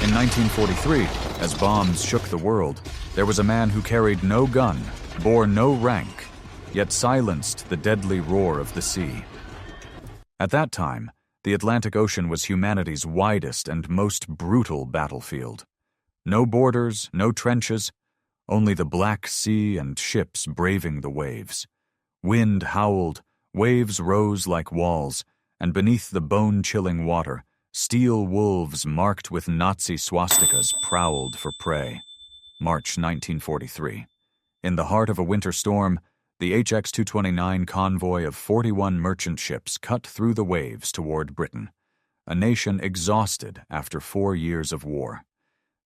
In 1943, as bombs shook the world, there was a man who carried no gun, bore no rank, yet silenced the deadly roar of the sea. At that time, the Atlantic Ocean was humanity's widest and most brutal battlefield. No borders, no trenches, only the black sea and ships braving the waves. Wind howled, waves rose like walls, and beneath the bone-chilling water, steel wolves marked with Nazi swastikas prowled for prey. March 1943. In the heart of a winter storm, the HX-229 convoy of 41 merchant ships cut through the waves toward Britain, a nation exhausted after 4 years of war.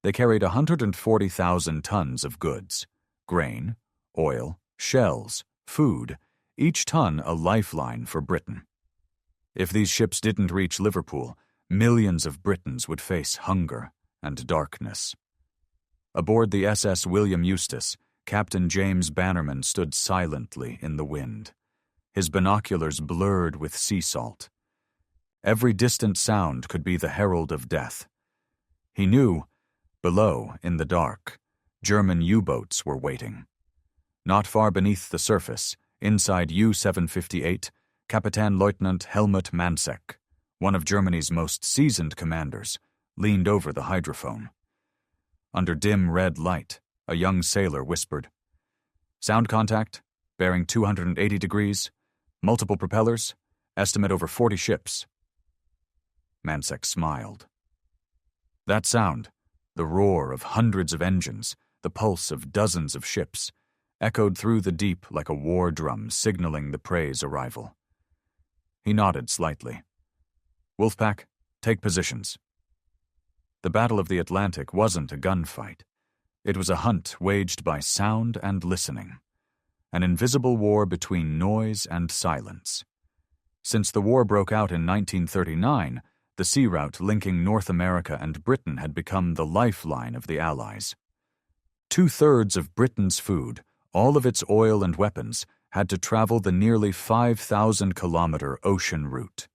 They carried 140,000 tons of goods: grain, oil, shells, food, each ton a lifeline for Britain. If these ships didn't reach Liverpool, millions of Britons would face hunger and darkness. Aboard the SS William Eustace, Captain James Bannerman stood silently in the wind, his binoculars blurred with sea salt. Every distant sound could be the herald of death. He knew, below, in the dark, German U-boats were waiting. Not far beneath the surface, inside U-758, Kapitänleutnant Helmut Manseck, one of Germany's most seasoned commanders, leaned over the hydrophone. Under dim red light, a young sailor whispered, "Sound contact, bearing 280 degrees, multiple propellers, estimate over 40 ships." Manseck smiled. That sound, the roar of hundreds of engines, the pulse of dozens of ships, echoed through the deep like a war drum signaling the prey's arrival. He nodded slightly. "Wolfpack, take positions." The Battle of the Atlantic wasn't a gunfight. It was a hunt waged by sound and listening, an invisible war between noise and silence. Since the war broke out in 1939, the sea route linking North America and Britain had become the lifeline of the Allies. 2/3 of Britain's food, all of its oil and weapons, had to travel the nearly 5,000-kilometer ocean route.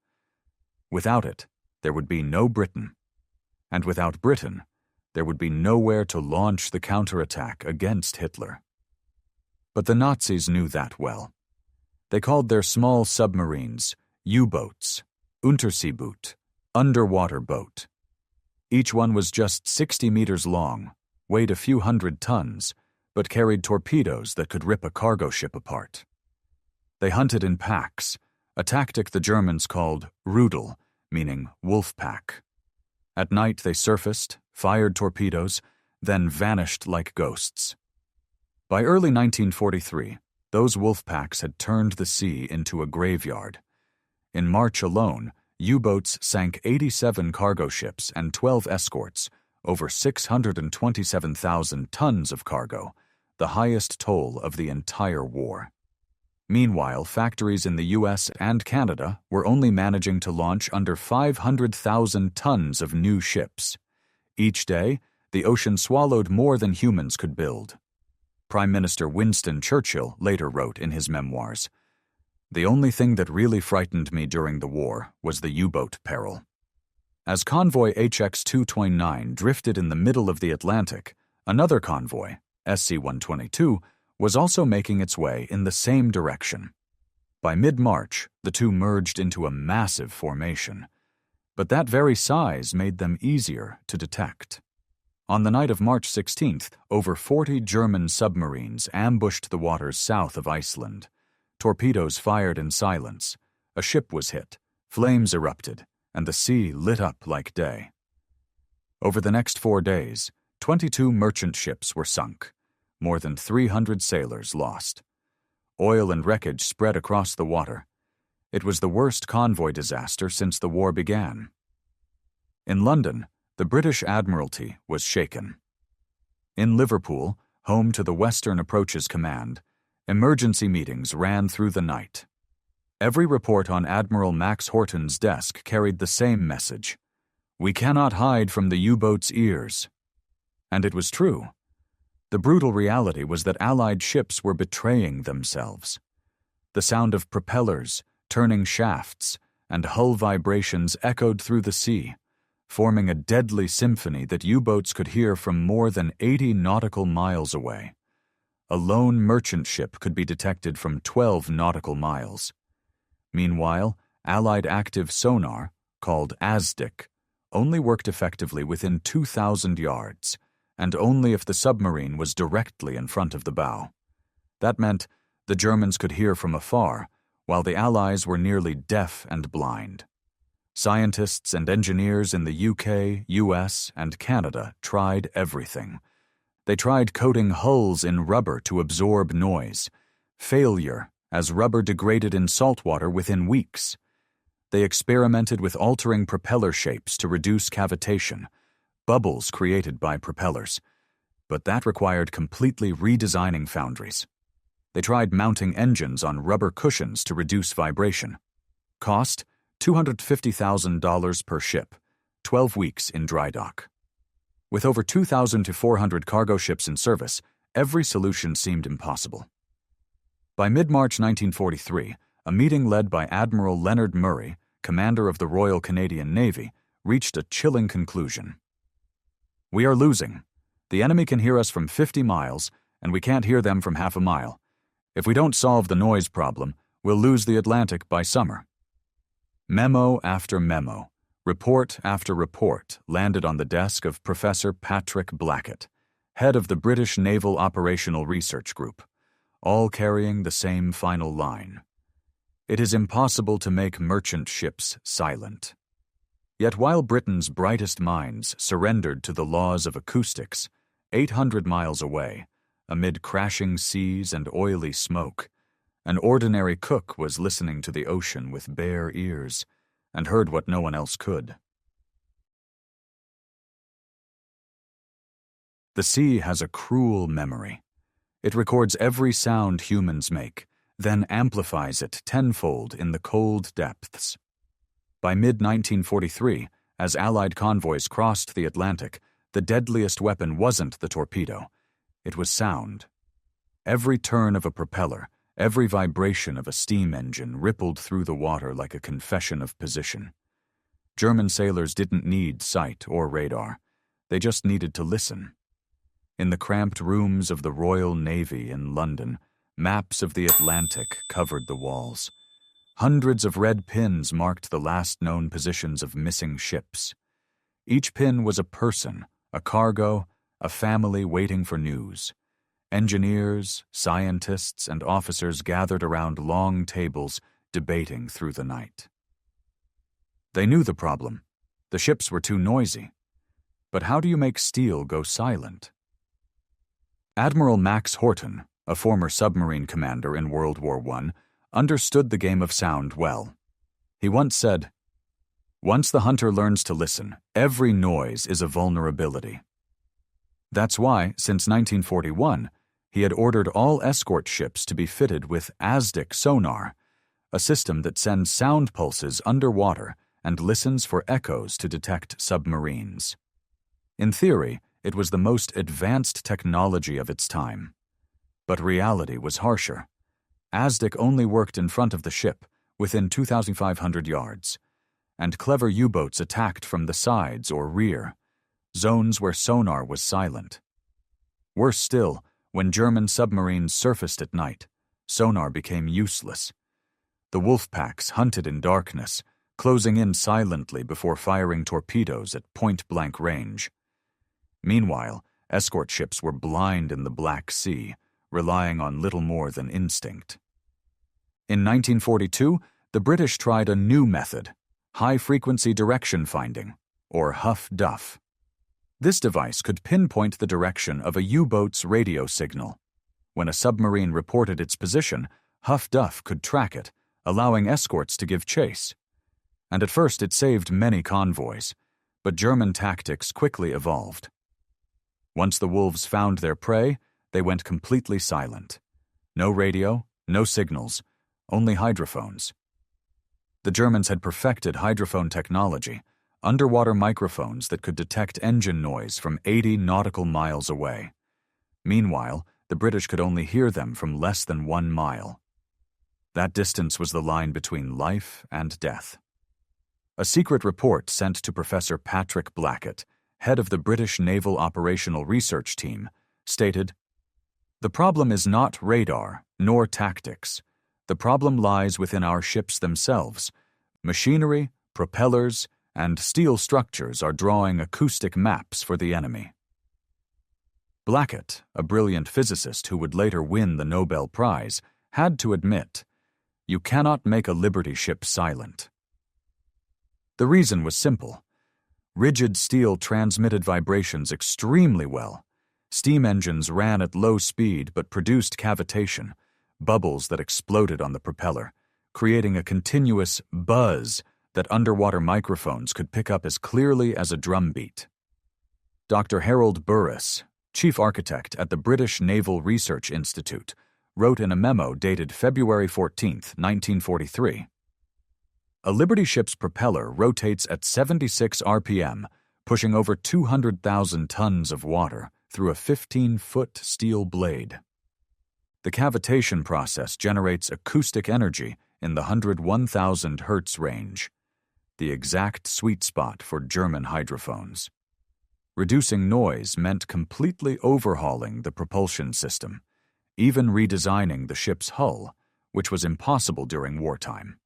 Without it, there would be no Britain. And without Britain, there would be nowhere to launch the counterattack against Hitler. But the Nazis knew that well. They called their small submarines U-boats, Unterseeboot, underwater boat. Each one was just 60 meters long, weighed a few hundred tons, but carried torpedoes that could rip a cargo ship apart. They hunted in packs, a tactic the Germans called Rudel, meaning wolf pack. At night they surfaced, fired torpedoes, then vanished like ghosts. By early 1943, those wolf packs had turned the sea into a graveyard. In March alone, U-boats sank 87 cargo ships and 12 escorts, over 627,000 tons of cargo, the highest toll of the entire war. Meanwhile, factories in the US and Canada were only managing to launch under 500,000 tons of new ships. Each day, the ocean swallowed more than humans could build. Prime Minister Winston Churchill later wrote in his memoirs, "The only thing that really frightened me during the war was the U-boat peril." As convoy HX-229 drifted in the middle of the Atlantic, another convoy, SC-122, was also making its way in the same direction. By mid-March, the two merged into a massive formation, but that very size made them easier to detect. On the night of March 16th, over 40 German submarines ambushed the waters south of Iceland. Torpedoes fired in silence, a ship was hit, flames erupted, and the sea lit up like day. Over the next 4 days, 22 merchant ships were sunk, more than 300 sailors lost. Oil and wreckage spread across the water. It was the worst convoy disaster since the war began. In London, the British Admiralty was shaken. In Liverpool, home to the Western Approaches Command, emergency meetings ran through the night. Every report on Admiral Max Horton's desk carried the same message: "We cannot hide from the U-boat's ears." And it was true. The brutal reality was that Allied ships were betraying themselves. The sound of propellers, turning shafts, and hull vibrations echoed through the sea. forming a deadly symphony that U-boats could hear from more than 80 nautical miles away. A lone merchant ship could be detected from 12 nautical miles. Meanwhile, Allied active sonar, called ASDIC, only worked effectively within 2,000 yards, and only if the submarine was directly in front of the bow. That meant the Germans could hear from afar, while the Allies were nearly deaf and blind. Scientists and engineers in the UK, US, and Canada tried everything. They tried coating hulls in rubber to absorb noise. Failure, as rubber degraded in salt water within weeks. They experimented with altering propeller shapes to reduce cavitation, bubbles created by propellers, but that required completely redesigning foundries. They tried mounting engines on rubber cushions to reduce vibration. Cost, $250,000 per ship, 12 weeks in dry dock. With over 2,000 to 400 cargo ships in service, every solution seemed impossible. By mid-March 1943, a meeting led by Admiral Leonard Murray, commander of the Royal Canadian Navy, reached a chilling conclusion. "We are losing. The enemy can hear us from 50 miles, and we can't hear them from half a mile. If we don't solve the noise problem, we'll lose the Atlantic by summer." Memo after memo, report after report landed on the desk of Professor Patrick Blackett, head of the British Naval Operational Research Group, all carrying the same final line. It is impossible to make merchant ships silent. Yet while Britain's brightest minds surrendered to the laws of acoustics, 800 miles away, amid crashing seas and oily smoke, an ordinary cook was listening to the ocean with bare ears and heard what no one else could. The sea has a cruel memory. It records every sound humans make, then amplifies it tenfold in the cold depths. By mid-1943, as Allied convoys crossed the Atlantic, the deadliest weapon wasn't the torpedo. It was sound. Every turn of a propeller, every vibration of a steam engine rippled through the water like a confession of position. German sailors didn't need sight or radar. They just needed to listen. In the cramped rooms of the Royal Navy in London, maps of the Atlantic covered the walls. Hundreds of red pins marked the last known positions of missing ships. Each pin was a person, a cargo, a family waiting for news. Engineers, scientists, and officers gathered around long tables, debating through the night. They knew the problem. The ships were too noisy. But how do you make steel go silent? Admiral Max Horton, a former submarine commander in World War I, understood the game of sound well. He once said, "Once the hunter learns to listen, every noise is a vulnerability." That's why, since 1941, he had ordered all escort ships to be fitted with ASDIC sonar, a system that sends sound pulses underwater and listens for echoes to detect submarines. In theory, it was the most advanced technology of its time. But reality was harsher. ASDIC only worked in front of the ship, within 2,500 yards, and clever U-boats attacked from the sides or rear, zones where sonar was silent. Worse still, when German submarines surfaced at night, sonar became useless. The wolf packs hunted in darkness, closing in silently before firing torpedoes at point-blank range. Meanwhile, escort ships were blind in the Black Sea, relying on little more than instinct. In 1942, the British tried a new method, high-frequency direction finding, or HUF-DUF. This device could pinpoint the direction of a U-boat's radio signal. When a submarine reported its position, HUF-DUF could track it, allowing escorts to give chase. And at first it saved many convoys, but German tactics quickly evolved. Once the wolves found their prey, they went completely silent. No radio, no signals, only hydrophones. The Germans had perfected hydrophone technology, underwater microphones that could detect engine noise from 80 nautical miles away. Meanwhile, the British could only hear them from less than 1 mile. That distance was the line between life and death. A secret report sent to Professor Patrick Blackett, head of the British Naval Operational Research Team, stated, "The problem is not radar, nor tactics. The problem lies within our ships themselves. Machinery, propellers, and steel structures are drawing acoustic maps for the enemy." Blackett, a brilliant physicist who would later win the Nobel Prize, had to admit, "You cannot make a Liberty ship silent." The reason was simple. Rigid steel transmitted vibrations extremely well. Steam engines ran at low speed but produced cavitation, bubbles that exploded on the propeller, creating a continuous buzz that underwater microphones could pick up as clearly as a drumbeat. Dr. Harold Burris, chief architect at the British Naval Research Institute, wrote in a memo dated February 14, 1943, "A Liberty ship's propeller rotates at 76 RPM, pushing over 200,000 tons of water through a 15-foot steel blade. The cavitation process generates acoustic energy in the 101,000 Hz range, the exact sweet spot for German hydrophones. Reducing noise meant completely overhauling the propulsion system, even redesigning the ship's hull, which was impossible during wartime.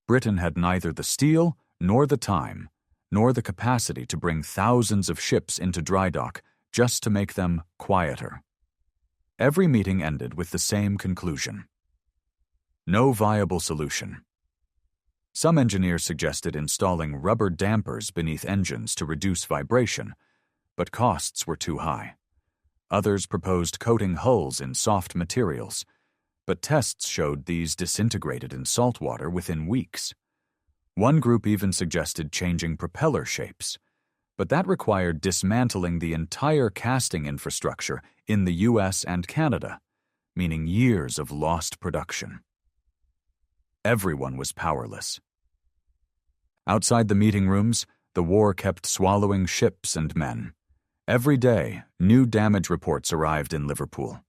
Britain had neither the steel nor the time, nor the capacity to bring thousands of ships into dry dock just to make them quieter." Every meeting ended with the same conclusion: no viable solution. Some engineers suggested installing rubber dampers beneath engines to reduce vibration, but costs were too high. Others proposed coating hulls in soft materials, but tests showed these disintegrated in salt water within weeks. One group even suggested changing propeller shapes, but that required dismantling the entire casting infrastructure in the US and Canada, meaning years of lost production. Everyone was powerless. Outside the meeting rooms, the war kept swallowing ships and men. Every day, new damage reports arrived in Liverpool.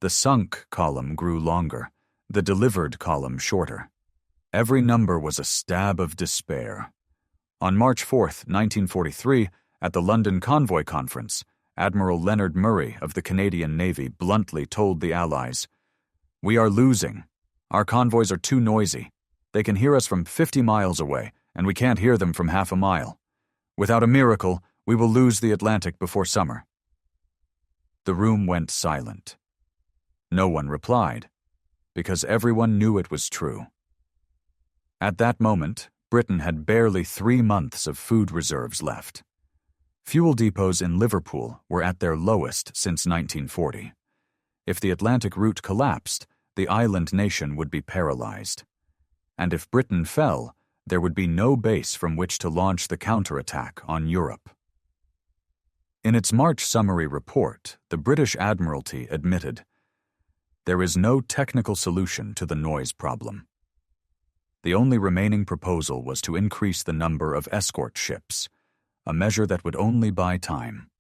The sunk column grew longer, the delivered column shorter. Every number was a stab of despair. On March 4, 1943, at the London Convoy Conference, Admiral Leonard Murray of the Canadian Navy bluntly told the Allies, "We are losing. Our convoys are too noisy. They can hear us from 50 miles away, and we can't hear them from half a mile. Without a miracle, we will lose the Atlantic before summer." The room went silent. No one replied, because everyone knew it was true. At that moment, Britain had barely 3 months of food reserves left. Fuel depots in Liverpool were at their lowest since 1940. If the Atlantic route collapsed, the island nation would be paralyzed. And if Britain fell, there would be no base from which to launch the counterattack on Europe. In its March summary report, the British Admiralty admitted, "There is no technical solution to the noise problem." The only remaining proposal was to increase the number of escort ships, a measure that would only buy time.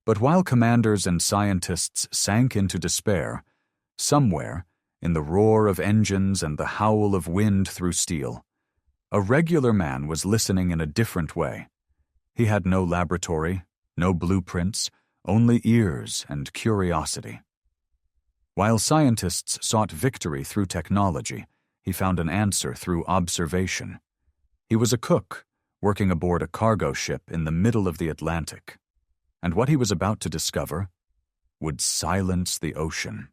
But while commanders and scientists sank into despair, somewhere, in the roar of engines and the howl of wind through steel, a regular man was listening in a different way. He had no laboratory, no blueprints, only ears and curiosity. While scientists sought victory through technology, he found an answer through observation. He was a cook, working aboard a cargo ship in the middle of the Atlantic, and what he was about to discover would silence the ocean.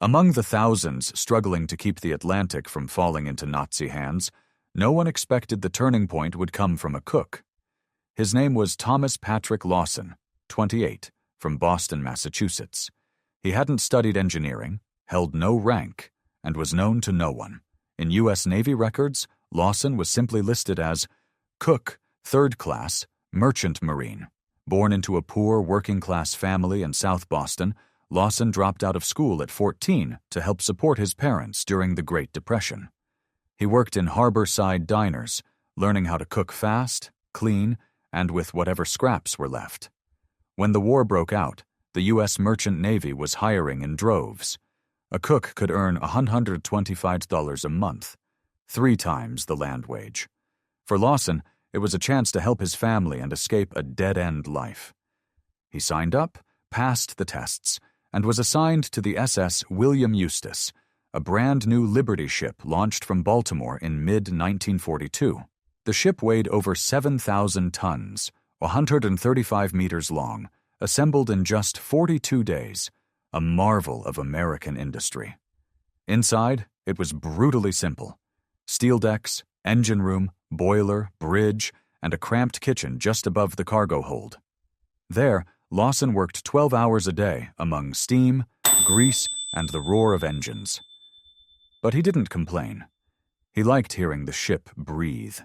Among the thousands struggling to keep the Atlantic from falling into Nazi hands, no one expected the turning point would come from a cook. His name was Thomas Patrick Lawson, 28, from Boston, Massachusetts. He hadn't studied engineering, held no rank, and was known to no one. In U.S. Navy records, Lawson was simply listed as cook, 3rd class, merchant marine. Born into a poor working-class family in South Boston, Lawson dropped out of school at 14 to help support his parents during the Great Depression. He worked in harbor-side diners, learning how to cook fast, clean, and with whatever scraps were left. When the war broke out, the U.S. Merchant Navy was hiring in droves. A cook could earn $125 a month, 3 times the land wage. For Lawson, it was a chance to help his family and escape a dead-end life. He signed up, passed the tests, and was assigned to the SS William Eustis, a brand-new Liberty ship launched from Baltimore in mid-1942. The ship weighed over 7,000 tons, 135 meters long, assembled in just 42 days, a marvel of American industry. Inside, it was brutally simple. Steel decks, engine room, boiler, bridge, and a cramped kitchen just above the cargo hold. There, Lawson worked 12 hours a day among steam, grease, and the roar of engines. But he didn't complain. He liked hearing the ship breathe.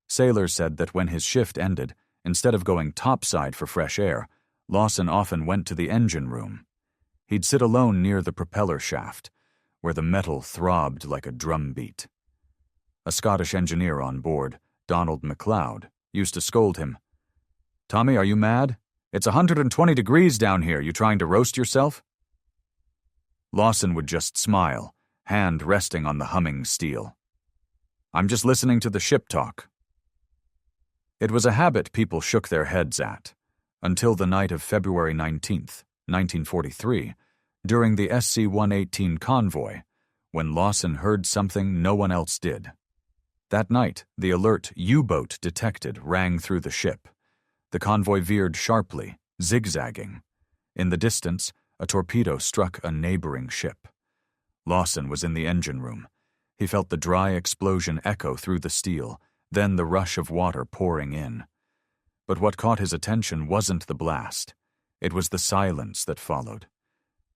Sailors said that when his shift ended, instead of going topside for fresh air, Lawson often went to the engine room. He'd sit alone near the propeller shaft, where the metal throbbed like a drum beat. A Scottish engineer on board, Donald MacLeod, used to scold him. "Tommy, are you mad? It's 120 degrees down here. You trying to roast yourself?" Lawson would just smile, hand resting on the humming steel. "I'm just listening to the ship talk." It was a habit people shook their heads at, until the night of February 19th, 1943, during the SC-118 convoy, when Lawson heard something no one else did. That night, the alert "U-boat detected" rang through the ship. The convoy veered sharply, zigzagging. In the distance, a torpedo struck a neighboring ship. Lawson was in the engine room. He felt the dry explosion echo through the steel, then the rush of water pouring in. But what caught his attention wasn't the blast. It was the silence that followed.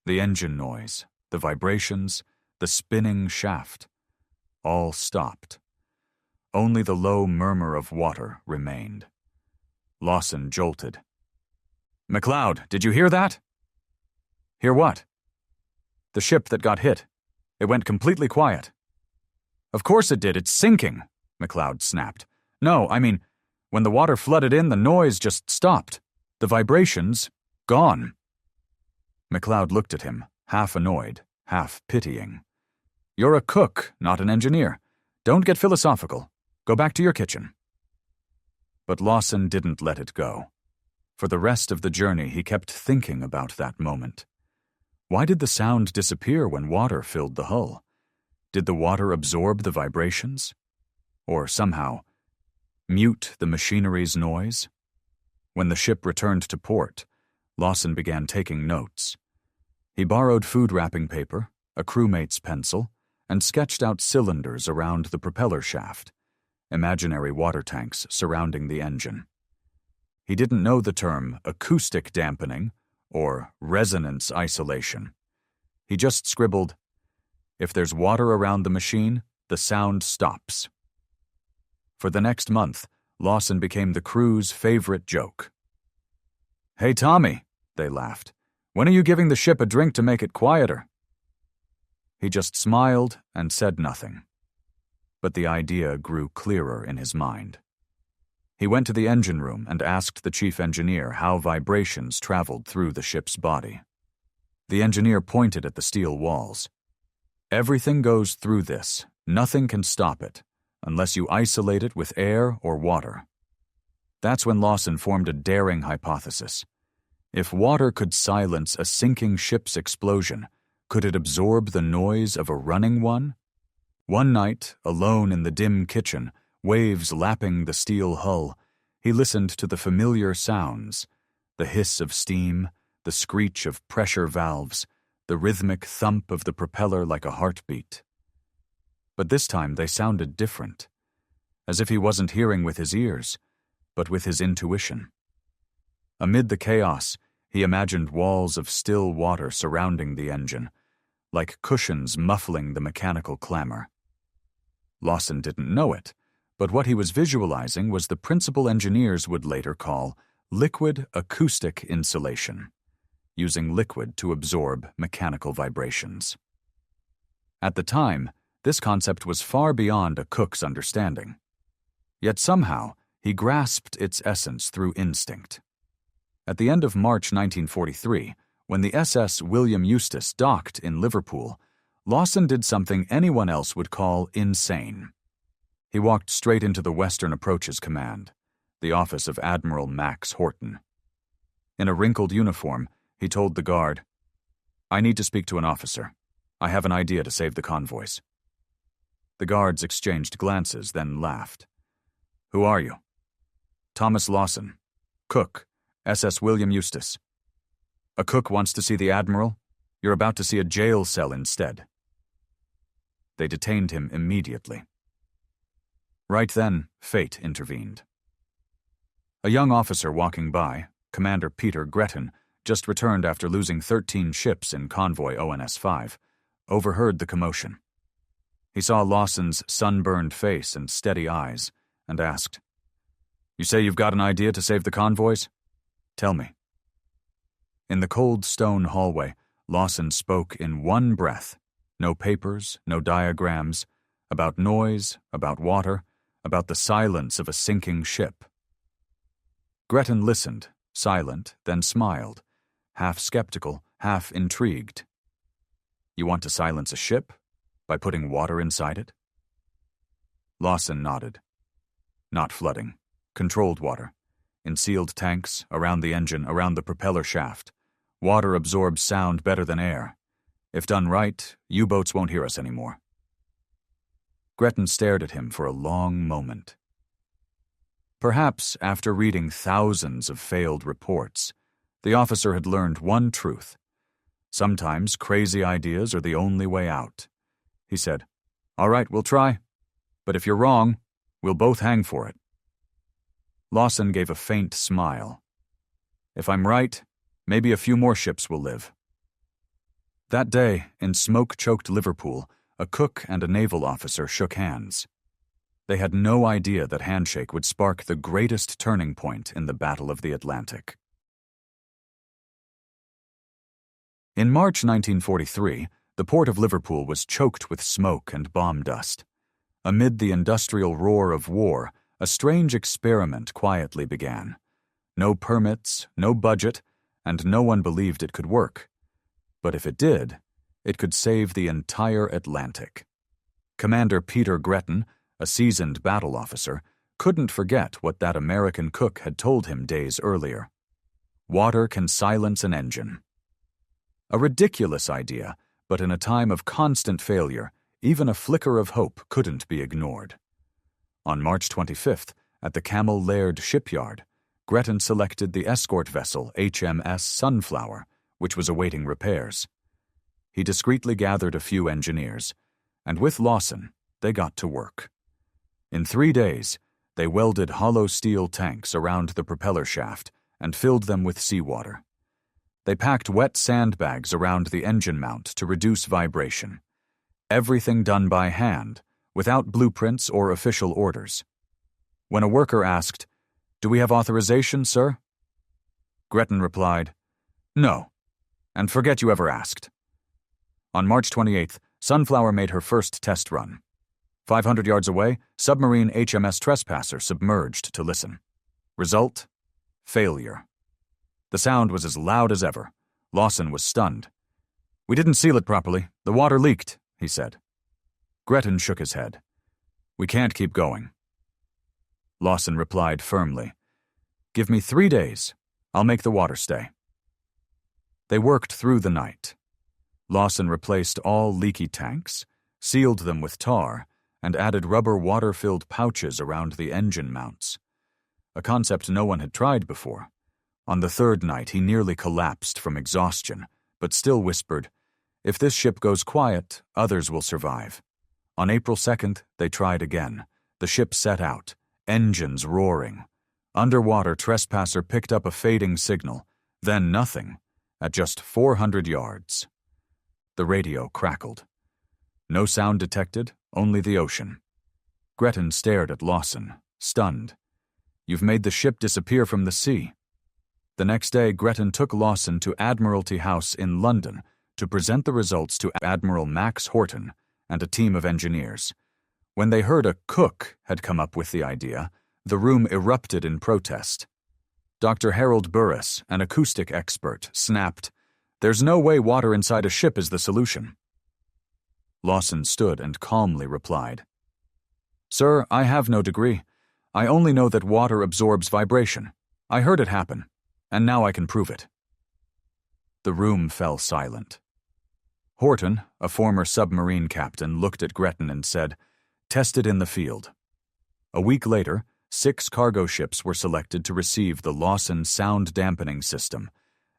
The engine noise, the vibrations, the spinning shaft. All stopped. Only the low murmur of water remained. Lawson jolted. "MacLeod, did you hear that?" "Hear what?" "The ship that got hit. It went completely quiet." "Of course it did. It's sinking," MacLeod snapped. "No, I mean, when the water flooded in, the noise just stopped. The vibrations, gone." MacLeod looked at him, half annoyed, half pitying. "You're a cook, not an engineer. Don't get philosophical. Go back to your kitchen." But Lawson didn't let it go. For the rest of the journey, he kept thinking about that moment. Why did the sound disappear when water filled the hull? Did the water absorb the vibrations? Or somehow mute the machinery's noise? When the ship returned to port, Lawson began taking notes. He borrowed food wrapping paper, a crewmate's pencil, and sketched out cylinders around the propeller shaft, imaginary water tanks surrounding the engine. He didn't know the term acoustic dampening or resonance isolation. He just scribbled, "If there's water around the machine, the sound stops." For the next month, Lawson became the crew's favorite joke. "Hey, Tommy," they laughed, "when are you giving the ship a drink to make it quieter?" He just smiled and said nothing. But the idea grew clearer in his mind. He went to the engine room and asked the chief engineer how vibrations traveled through the ship's body. The engineer pointed at the steel walls. "Everything goes through this. Nothing can stop it, unless you isolate it with air or water." That's when Lawson formed a daring hypothesis. If water could silence a sinking ship's explosion, could it absorb the noise of a running one? One night, alone in the dim kitchen, waves lapping the steel hull, he listened to the familiar sounds, the hiss of steam, the screech of pressure valves, the rhythmic thump of the propeller like a heartbeat. But this time they sounded different, as if he wasn't hearing with his ears, but with his intuition. Amid the chaos, he imagined walls of still water surrounding the engine, like cushions muffling the mechanical clamor. Lawson didn't know it, but what he was visualizing was the principal engineers would later call liquid acoustic insulation, using liquid to absorb mechanical vibrations. At the time, this concept was far beyond a cook's understanding. Yet somehow, he grasped its essence through instinct. At the end of March 1943, when the SS William Eustace docked in Liverpool, Lawson did something anyone else would call insane. He walked straight into the Western Approaches Command, the office of Admiral Max Horton. In a wrinkled uniform, he told the guard, "I need to speak to an officer. I have an idea to save the convoys." The guards exchanged glances, then laughed. "Who are you?" "Thomas Lawson, cook, SS William Eustace." "A cook wants to see the Admiral? You're about to see a jail cell instead." They detained him immediately. Right then, fate intervened. A young officer walking by, Commander Peter Gretton, just returned after losing 13 ships in convoy ONS-5, overheard the commotion. He saw Lawson's sunburned face and steady eyes, and asked, "You say you've got an idea to save the convoys? Tell me." In the cold stone hallway, Lawson spoke in one breath, no papers, no diagrams, about noise, about water, about the silence of a sinking ship. Gretton listened, silent, then smiled, half skeptical, half intrigued. "You want to silence a ship? By putting water inside it?" Lawson nodded. "Not flooding. Controlled water. In sealed tanks, around the engine, around the propeller shaft. Water absorbs sound better than air. If done right, U-boats won't hear us anymore." Gretton stared at him for a long moment. Perhaps after reading thousands of failed reports, the officer had learned one truth. Sometimes crazy ideas are the only way out. He said, "All right, we'll try. But if you're wrong, we'll both hang for it." Lawson gave a faint smile. "If I'm right, maybe a few more ships will live." That day, in smoke-choked Liverpool, a cook and a naval officer shook hands. They had no idea that handshake would spark the greatest turning point in the Battle of the Atlantic. In March 1943, the port of Liverpool was choked with smoke and bomb dust. Amid the industrial roar of war, a strange experiment quietly began. No permits, no budget, and no one believed it could work. But if it did, it could save the entire Atlantic. Commander Peter Gretton, a seasoned battle officer, couldn't forget what that American cook had told him days earlier. Water can silence an engine. A ridiculous idea, but in a time of constant failure, even a flicker of hope couldn't be ignored. On March 25th, at the Camel Laird shipyard, Gretton selected the escort vessel HMS Sunflower, which was awaiting repairs. He discreetly gathered a few engineers, and with Lawson, they got to work. In 3 days, they welded hollow steel tanks around the propeller shaft and filled them with seawater. They packed wet sandbags around the engine mount to reduce vibration. Everything done by hand, without blueprints or official orders. When a worker asked, "Do we have authorization, sir?" Gretton replied, "No, and forget you ever asked." On March 28th, Sunflower made her first test run. 500 yards away, submarine HMS Trespasser submerged to listen. Result? Failure. The sound was as loud as ever. Lawson was stunned. "We didn't seal it properly. The water leaked," he said. Gretton shook his head. "We can't keep going." Lawson replied firmly, "Give me 3 days. I'll make the water stay." They worked through the night. Lawson replaced all leaky tanks, sealed them with tar, and added rubber water-filled pouches around the engine mounts. A concept no one had tried before. On the 3rd night, he nearly collapsed from exhaustion, but still whispered, "If this ship goes quiet, others will survive." On April 2nd, they tried again. The ship set out, engines roaring. Underwater, Trespasser picked up a fading signal, then nothing, at just 400 yards. The radio crackled. No sound detected, only the ocean. Gretton stared at Lawson, stunned. "You've made the ship disappear from the sea." The next day, Gretton took Lawson to Admiralty House in London to present the results to Admiral Max Horton and a team of engineers. When they heard a cook had come up with the idea, the room erupted in protest. Dr. Harold Burris, an acoustic expert, snapped, There's no way water inside a ship is the solution. Lawson stood and calmly replied, "Sir, I have no degree. I only know that water absorbs vibration. I heard it happen, and now I can prove it." The room fell silent. Horton, a former submarine captain, looked at Gretton and said, "Tested in the field." A week later, 6 cargo ships were selected to receive the Lawson sound dampening system: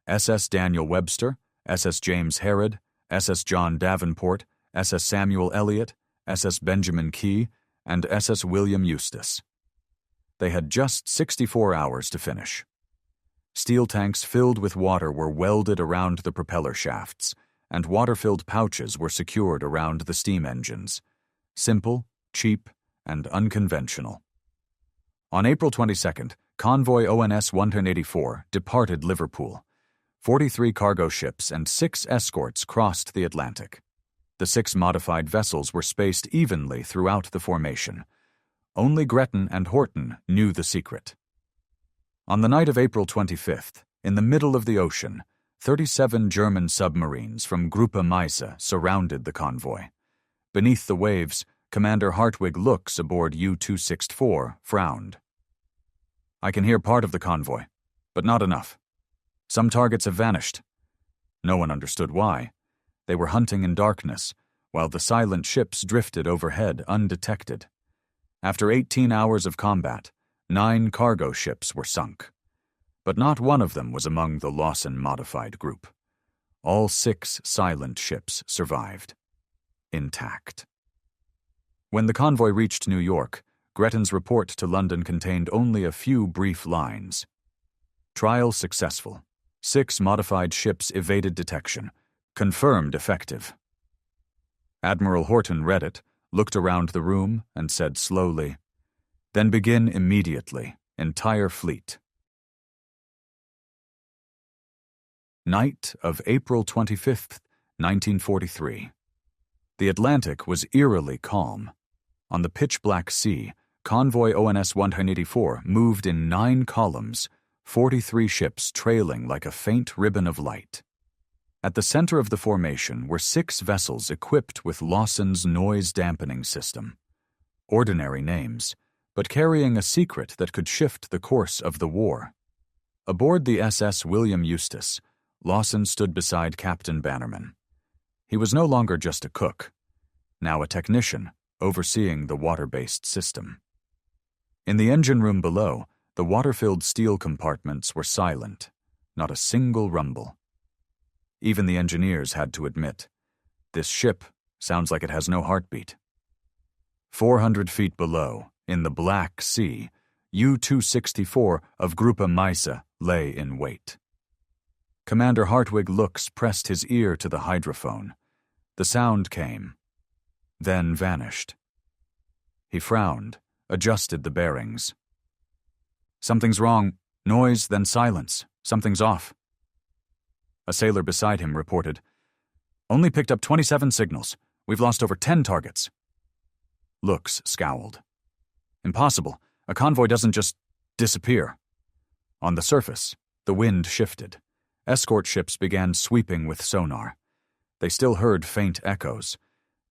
SS Daniel Webster, SS James Herod, SS John Davenport, SS Samuel Eliot, SS Benjamin Key, and SS William Eustis. They had just 64 hours to finish. Steel tanks filled with water were welded around the propeller shafts, and water-filled pouches were secured around the steam engines. Simple, cheap, and unconventional. On April 22nd, convoy ONS 184 departed Liverpool. 43 cargo ships and 6 escorts crossed the Atlantic. The 6 modified vessels were spaced evenly throughout the formation. Only Gretton and Horton knew the secret. On the night of April 25th, in the middle of the ocean, 37 German submarines from Gruppe Meise surrounded the convoy. Beneath the waves, Commander Hartwig Lux aboard U-264 frowned. "I can hear part of the convoy, but not enough. Some targets have vanished." No one understood why. They were hunting in darkness, while the silent ships drifted overhead undetected. After 18 hours of combat, 9 cargo ships were sunk. But not one of them was among the Lawson-modified group. All 6 silent ships survived, intact. When the convoy reached New York, Gretton's report to London contained only a few brief lines. "Trial successful. 6 modified ships evaded detection. Confirmed effective." Admiral Horton read it, looked around the room, and said slowly, "Then begin immediately, entire fleet." Night of April 25th, 1943. The Atlantic was eerily calm. On the pitch-black sea, convoy ONS 184 moved in 9 columns, 43 ships trailing like a faint ribbon of light. At the center of the formation were 6 vessels equipped with Lawson's noise-dampening system. Ordinary names, but carrying a secret that could shift the course of the war. Aboard the SS William Eustis, Lawson stood beside Captain Bannerman. He was no longer just a cook, now a technician overseeing the water-based system. In the engine room below, the water-filled steel compartments were silent, not a single rumble. Even the engineers had to admit, this ship sounds like it has no heartbeat. 400 feet below, in the Black Sea, U-264 of Gruppe Meise lay in wait. Commander Hartwig Lux pressed his ear to the hydrophone. The sound came, then vanished. He frowned, adjusted the bearings. "Something's wrong. Noise, then silence. Something's off." A sailor beside him reported, "Only picked up 27 signals. We've lost over 10 targets." Lux scowled. "Impossible. A convoy doesn't just disappear." On the surface, the wind shifted. Escort ships began sweeping with sonar. They still heard faint echoes,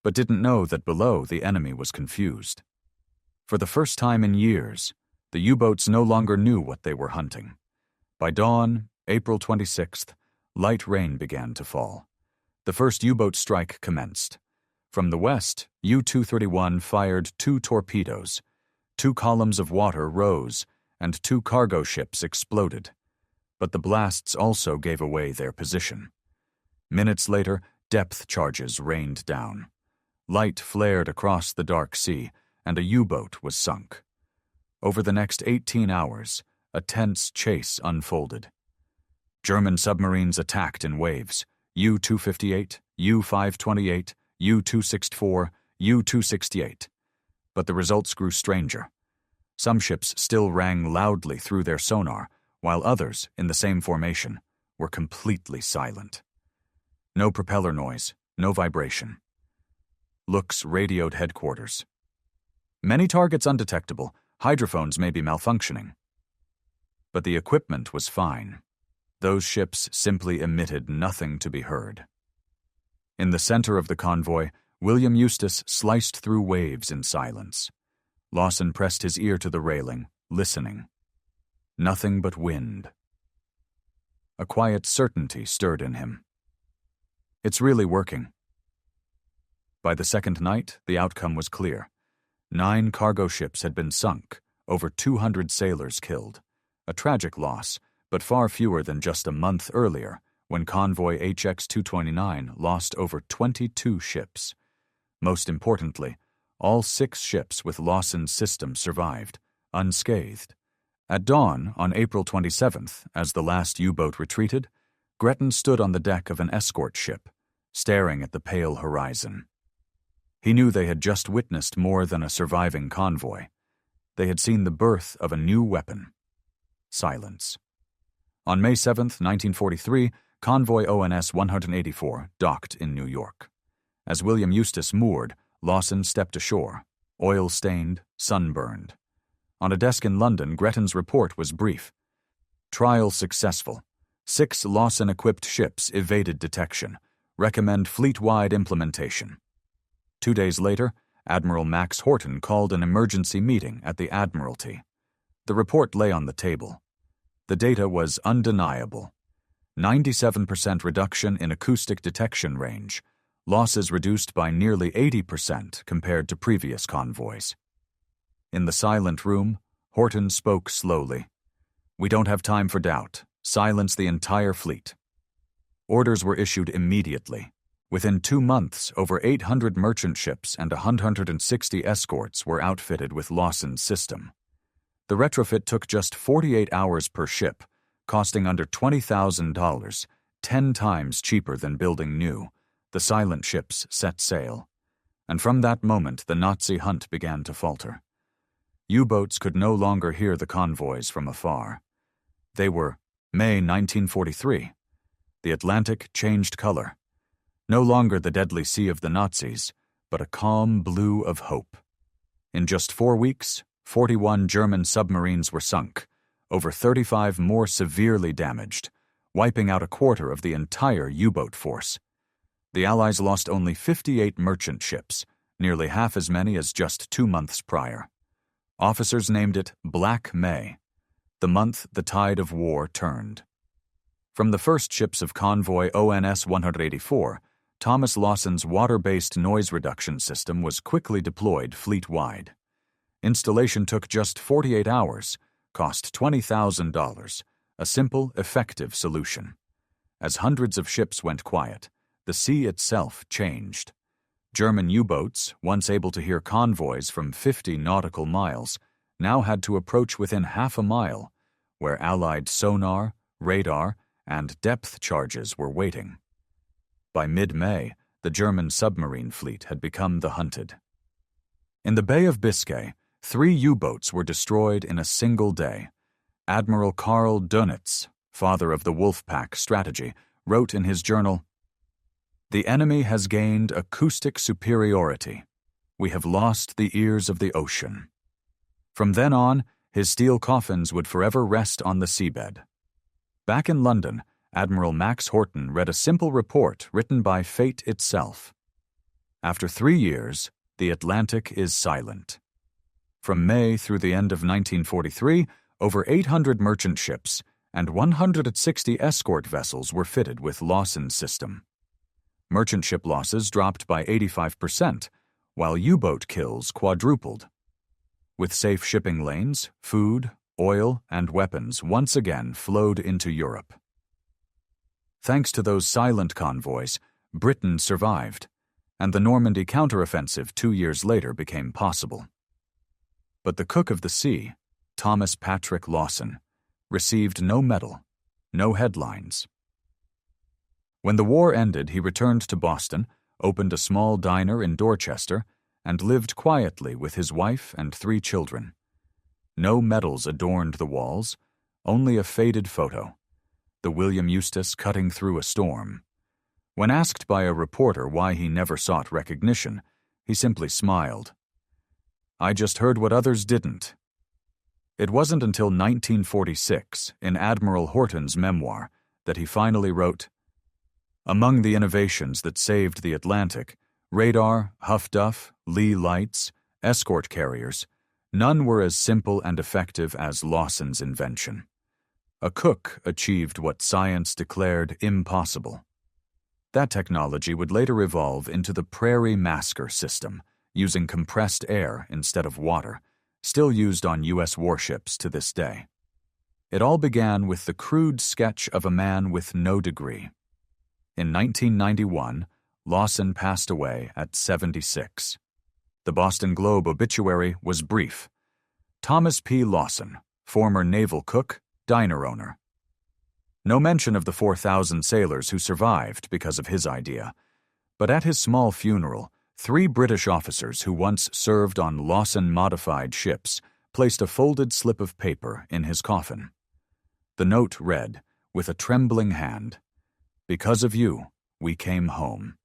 but didn't know that below the enemy was confused. For the first time in years, the U-boats no longer knew what they were hunting. By dawn, April 26th, light rain began to fall. The first U-boat strike commenced. From the west, U-231 fired 2 torpedoes. 2 columns of water rose, and 2 cargo ships exploded. But the blasts also gave away their position. Minutes later, depth charges rained down. Light flared across the dark sea, and a U-boat was sunk. Over the next 18 hours, a tense chase unfolded. German submarines attacked in waves: U-258, U-528, U-264, U-268. But the results grew stranger. Some ships still rang loudly through their sonar, while others, in the same formation, were completely silent. No propeller noise, no vibration. Lux radioed headquarters. "Many targets undetectable. Hydrophones may be malfunctioning." But the equipment was fine. Those ships simply emitted nothing to be heard. In the center of the convoy, William Eustis sliced through waves in silence. Lawson pressed his ear to the railing, listening. Nothing but wind. A quiet certainty stirred in him. It's really working. By the second night, the outcome was clear. 9 cargo ships had been sunk, over 200 sailors killed. A tragic loss, but far fewer than just a month earlier, when convoy HX-229 lost over 22 ships. Most importantly, all 6 ships with Lawson's system survived, unscathed. At dawn on April 27th, as the last U-boat retreated, Gretton stood on the deck of an escort ship, staring at the pale horizon. He knew they had just witnessed more than a surviving convoy. They had seen the birth of a new weapon. Silence. On May 7, 1943, convoy ONS 184 docked in New York. As William Eustis moored, Lawson stepped ashore, oil-stained, sunburned. On a desk in London, Gretton's report was brief. Trial successful. 6 Lawson-equipped ships evaded detection. Recommend fleet-wide implementation. 2 days later, Admiral Max Horton called an emergency meeting at the Admiralty. The report lay on the table. The data was undeniable. 97% reduction in acoustic detection range. Losses reduced by nearly 80% compared to previous convoys. In the silent room, Horton spoke slowly. We don't have time for doubt. Silence the entire fleet. Orders were issued immediately. Within 2 months, over 800 merchant ships and 160 escorts were outfitted with Lawson's system. The retrofit took just 48 hours per ship, costing under $20,000, 10 times cheaper than building new. The silent ships set sail. And from that moment, the Nazi hunt began to falter. U-boats could no longer hear the convoys from afar. They were May 1943. The Atlantic changed color. No longer the deadly sea of the Nazis, but a calm blue of hope. In just 4 weeks, 41 German submarines were sunk, over 35 more severely damaged, wiping out a quarter of the entire U-boat force. The Allies lost only 58 merchant ships, nearly half as many as just 2 months prior. Officers named it Black May, the month the tide of war turned. From the first ships of convoy ONS 184, Thomas Lawson's water-based noise reduction system was quickly deployed fleet-wide. Installation took just 48 hours, cost $20,000, a simple, effective solution. As hundreds of ships went quiet, the sea itself changed. German U-boats, once able to hear convoys from 50 nautical miles, now had to approach within half a mile, where Allied sonar, radar, and depth charges were waiting. By mid-May, the German submarine fleet had become the hunted. In the Bay of Biscay, 3 U-boats were destroyed in a single day. Admiral Karl Dönitz, father of the Wolfpack strategy, wrote in his journal, "The enemy has gained acoustic superiority. We have lost the ears of the ocean." From then on, his steel coffins would forever rest on the seabed. Back in London, Admiral Max Horton read a simple report written by fate itself. After 3 years, the Atlantic is silent. From May through the end of 1943, over 800 merchant ships and 160 escort vessels were fitted with Lawson's system. Merchant ship losses dropped by 85%, while U-boat kills quadrupled. With safe shipping lanes, food, oil, and weapons once again flowed into Europe. Thanks to those silent convoys, Britain survived, and the Normandy counteroffensive 2 years later became possible. But the cook of the sea, Thomas Patrick Lawson, received no medal, no headlines. When the war ended, he returned to Boston, opened a small diner in Dorchester, and lived quietly with his wife and 3 children. No medals adorned the walls, only a faded photo, the William Eustis cutting through a storm. When asked by a reporter why he never sought recognition, he simply smiled. "I just heard what others didn't." It wasn't until 1946, in Admiral Horton's memoir, that he finally wrote, "Among the innovations that saved the Atlantic, radar, Huff Duff, Lee lights, escort carriers, none were as simple and effective as Lawson's invention. A cook achieved what science declared impossible." That technology would later evolve into the Prairie Masker system, using compressed air instead of water, still used on U.S. warships to this day. It all began with the crude sketch of a man with no degree. In 1991, Lawson passed away at 76. The Boston Globe obituary was brief. Thomas P. Lawson, former naval cook, diner owner. No mention of the 4,000 sailors who survived because of his idea. But at his small funeral, 3 British officers who once served on Lawson-modified ships placed a folded slip of paper in his coffin. The note read, with a trembling hand, "Because of you, we came home."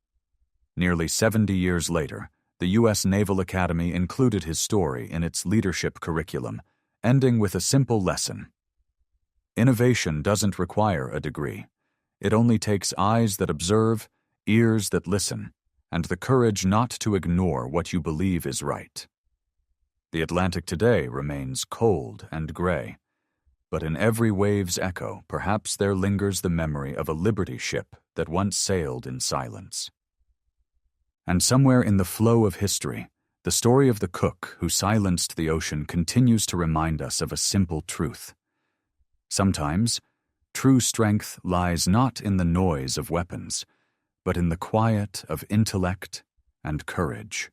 Nearly 70 years later, the U.S. Naval Academy included his story in its leadership curriculum, ending with a simple lesson. Innovation doesn't require a degree. It only takes eyes that observe, ears that listen, and the courage not to ignore what you believe is right. The Atlantic today remains cold and gray, but in every wave's echo, perhaps there lingers the memory of a Liberty ship that once sailed in silence. And somewhere in the flow of history, the story of the cook who silenced the ocean continues to remind us of a simple truth. Sometimes, true strength lies not in the noise of weapons, but in the quiet of intellect and courage.